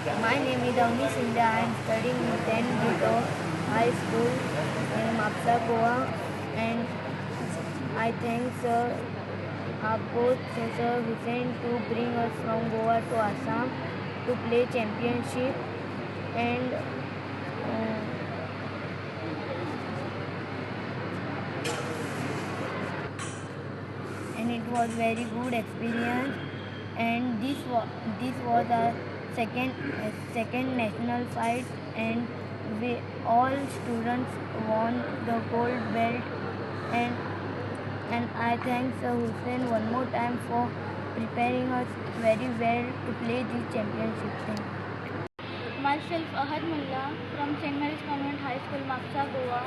My name is Avnish Shinde. I am studying in 10th grade of high school in Mapsa, Goa, and I thank both Sir Hussain to bring us from Goa to Assam to play championship, and it was very good experience. And this was our second national fight, and we all students won the gold belt, and I thank Sir Hussain one more time for preparing us very well to play this championship thing. Myself Hussain Mulla from St. Mary's Convent High School, Mapsa, Goa.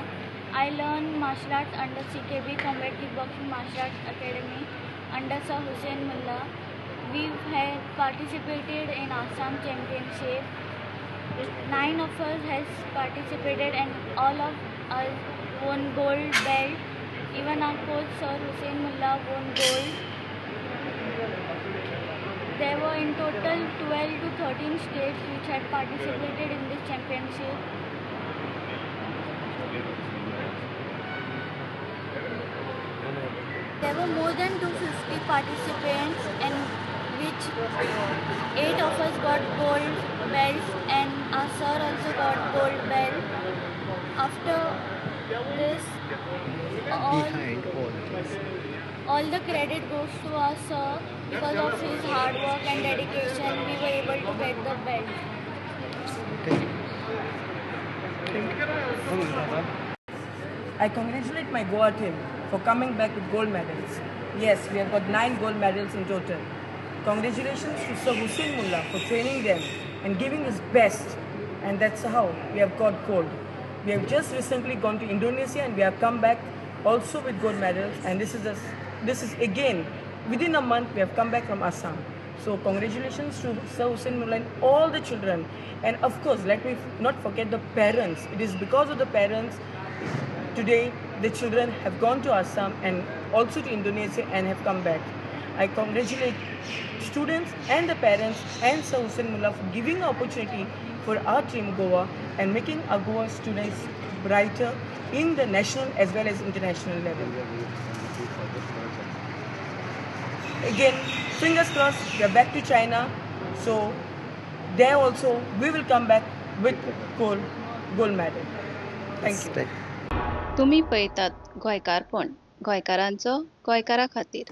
I learned martial arts under CKB Combat Kickboxing Martial Arts Academy under Sir Hussain Mulla. We have participated in Assam Championship. 9 of us has participated and all of us won gold belt. Even our coach Sir Hussain Mulla won gold. There were in total 12 to 13 states which had participated in this championship. There were more than 250 participants, and which 8 of us got gold belts, and our sir also got gold belt. After this, all the credit goes to our sir. Because of his hard work and dedication, we were able to get the belt. I congratulate my Goa team for coming back with gold medals. Yes, we have got 9 gold medals in total. Congratulations to Sir Hussain Mulla for training them and giving his best, and that's how we have got gold. We have just recently gone to Indonesia and we have come back also with gold medals, and this is again within a month we have come back from Assam. So congratulations to Sir Hussain Mulla and all the children, and of course let me not forget the parents. It is because of the parents today the children have gone to Assam and also to Indonesia and have come back. I congratulate students and the parents and Sir Hussain Mulla for giving an opportunity for our team Goa and making our Goa students brighter in the national as well as international level. Again, fingers crossed, we are back to China, so there also we will come back with gold medal. Thank you. तुम्ही पळयतात गोंयकारपण, गोंयकारांचो गोंयकारा खातीर.